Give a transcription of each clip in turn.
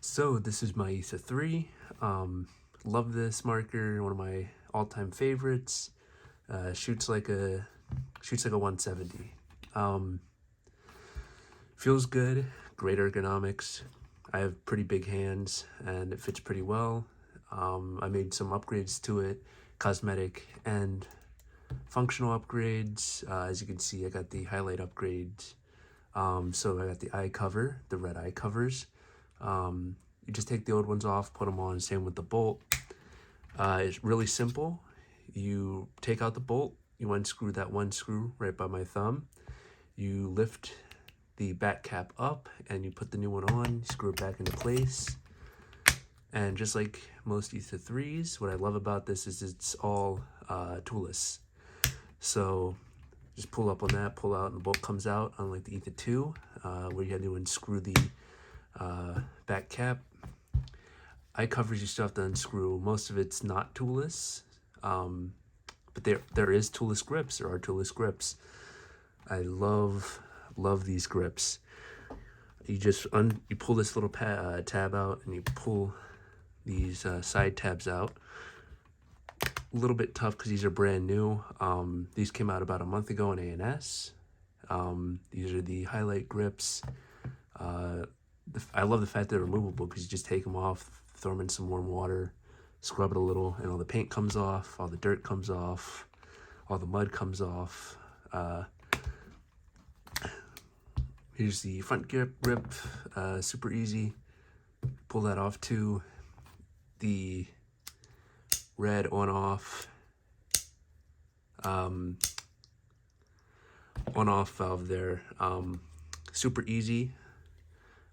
So this is my Etha 3. Love this marker, one of my all-time favorites. Shoots like a 170. Feels good, great ergonomics. I have pretty big hands and it fits pretty well. I made some upgrades to it, cosmetic and functional upgrades. As you can see, I got the highlight upgrades. So I got the eye cover, the red eye covers. You just take the old ones off, put them on, same with the bolt. It's really simple. You take out the bolt, you unscrew that one screw right by my thumb. You lift the back cap up and you put the new one on, screw it back into place. And just like most Etha 3s, what I love about this is it's all toolless. So just pull up on that, pull out, and the bolt comes out, unlike the Etha 2, where you had to unscrew the back cap. Eye covers you still have to unscrew. Most of it's not toolless, but there is toolless grips. There are toolless grips. I love these grips. You just you pull this little tab out, and you pull these side tabs out. A little bit tough because these are brand new. These came out about a month ago in A&S. These are the highlight grips. I love the fact they're removable because you just take them off, throw them in some warm water, scrub it a little, and all the paint comes off, all the dirt comes off, all the mud comes off. Here's the front grip, super easy. Pull that off too. The red on-off valve there, super easy.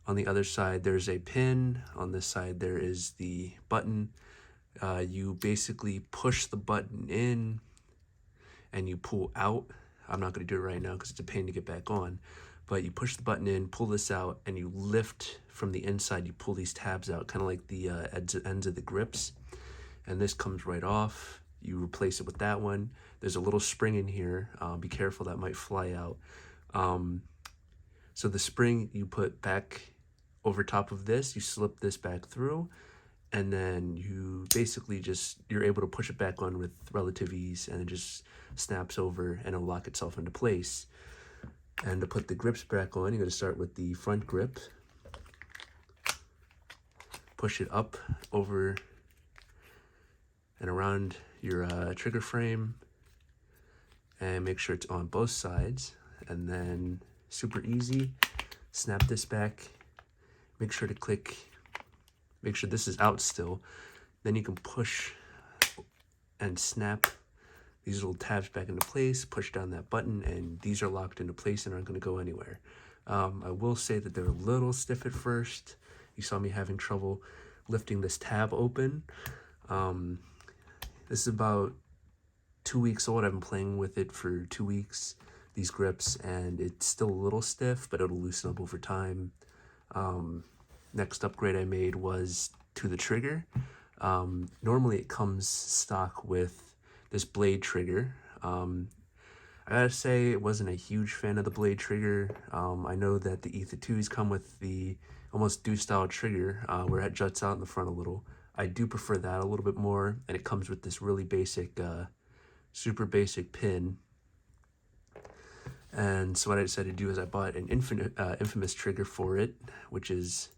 On the other side there's a pin, on this side there is the button. You basically push the button in and you pull out. I'm not going to do it right now because it's a pain to get back on, but you push the button in, pull this out, and you lift from the inside. You pull these tabs out, kind of like the ends of the grips, and this comes right off. You replace it with that one. There's a little spring in here. Be careful, that might fly out. So the spring you put back over top of this, you slip this back through, and then you basically you're able to push it back on with relative ease, and it just snaps over and it'll lock itself into place. And to put the grips back on, you're going to start with the front grip. Push it up over and around your trigger frame, and make sure it's on both sides. And then super easy, snap this back. Make sure this is out still. Then you can push and snap these little tabs back into place, push down that button, and these are locked into place and aren't going to go anywhere. I will say that they're a little stiff at first. You saw me having trouble lifting this tab open. This is about 2 weeks old. I've been playing with it for 2 weeks, these grips, and it's still a little stiff, but it'll loosen up over time. Next upgrade I made was to the trigger. Normally it comes stock with this blade trigger. I gotta say, it wasn't a huge fan of the blade trigger. I know that the Etha 2s come with the almost deuce style trigger, where it juts out in the front a little. I do prefer that a little bit more, and it comes with this really basic, super basic pin. And so what I decided to do is I bought an infamous trigger for it, which is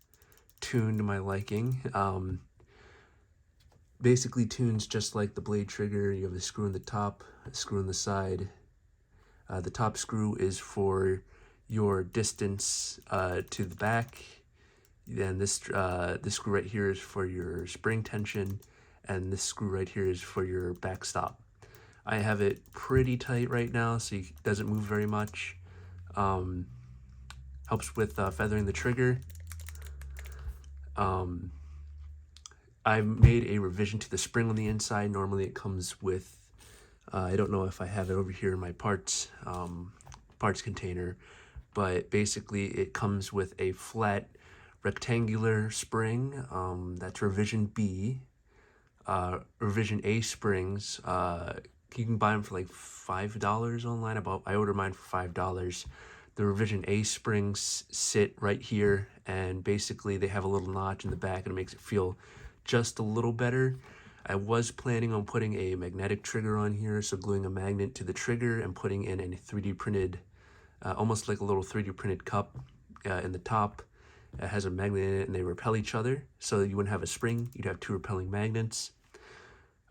tuned to my liking. Basically tunes just like the blade trigger. You have a screw in the top, a screw in the side. The top screw is for your distance to the back. Then this screw right here is for your spring tension, and this screw right here is for your backstop. I have it pretty tight right now, so it doesn't move very much. Helps with feathering the trigger. I made a revision to the spring on the inside. Normally it comes with, I don't know if I have it over here in my parts container, but basically it comes with a flat rectangular spring. That's revision B. Revision A springs, you can buy them for like $5 online. I ordered mine for $5. The revision A springs sit right here, and basically they have a little notch in the back and it makes it feel just a little better. I was planning on putting a magnetic trigger on here, so gluing a magnet to the trigger and putting in a 3D printed, almost like a little 3D printed cup in the top. It has a magnet in it and they repel each other, so you wouldn't have a spring, you'd have two repelling magnets.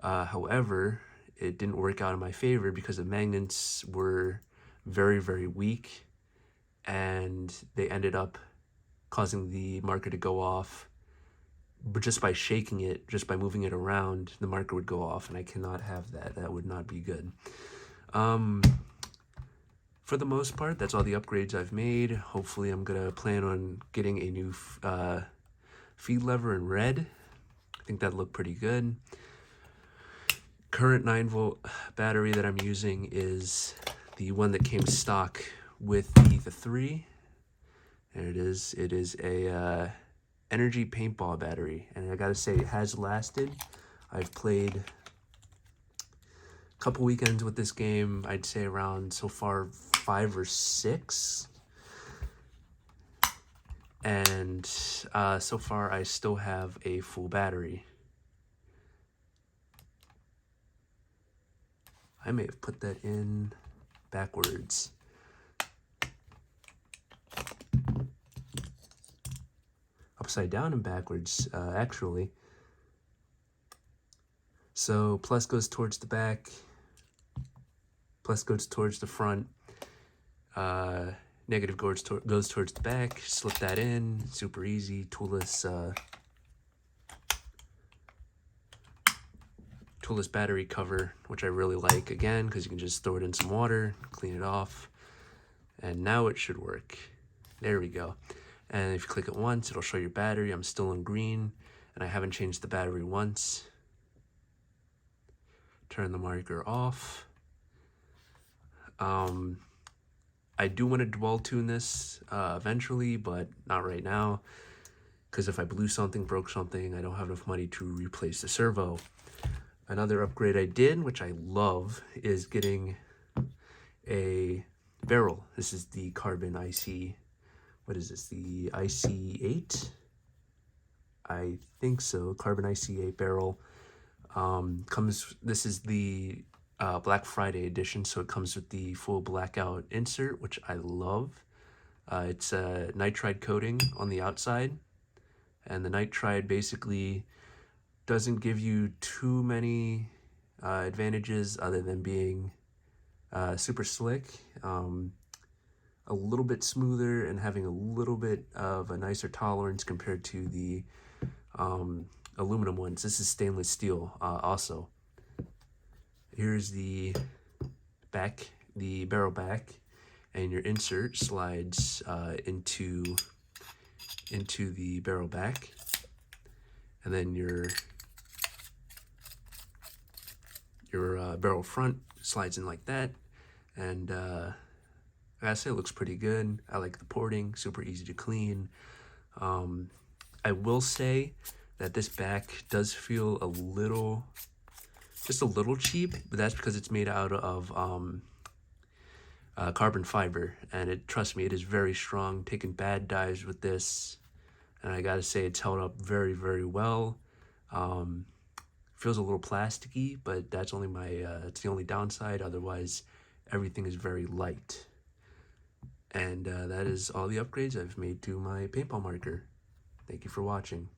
However, it didn't work out in my favor because the magnets were very, very weak, and they ended up causing the marker to go off. But just by shaking it, just by moving it around, the marker would go off, and I cannot have that. That would not be good. For the most part, that's all the upgrades I've made. Hopefully I'm gonna plan on getting a new feed lever in red. I think that'd look pretty good. Current 9-volt battery that I'm using is the one that came stock with the Etha 3. There it is. It is a energy paintball battery, and I gotta say it has lasted. I've played a couple weekends with this game. I'd say around so far 5 or 6, and so far I still have a full battery. I may have put that in backwards. Upside down and backwards, actually. So plus goes towards the back, plus goes towards the front, negative goes towards the back. Slip that in, super easy, toolless battery cover, which I really like, again, because you can just throw it in some water, clean it off, and now it should work. There we go. And if you click it once, it'll show your battery. I'm still in green, and I haven't changed the battery once. Turn the marker off. I do want to dual tune this eventually, but not right now, because if I blew something, broke something, I don't have enough money to replace the servo. Another upgrade I did, which I love, is getting a barrel. This is the carbon IC. What is this? The IC8? I think so. Carbon IC8 barrel. This is the Black Friday edition, so it comes with the full blackout insert, which I love. It's a nitride coating on the outside, and the nitride basically doesn't give you too many advantages other than being super slick, a little bit smoother, and having a little bit of a nicer tolerance compared to the aluminum ones. This is stainless steel also. Here's the back, the barrel back, and your insert slides into the barrel back, and then your barrel front slides in like that, and I gotta say it looks pretty good. I like the porting, super easy to clean. I will say that this back does feel just a little cheap, but that's because it's made out of carbon fiber, and trust me, it is very strong. Taking bad dives with this, and I gotta say it's held up very, very well. Feels a little plasticky, but that's only it's the only downside. Otherwise, everything is very light. And that is all the upgrades I've made to my paintball marker. Thank you for watching.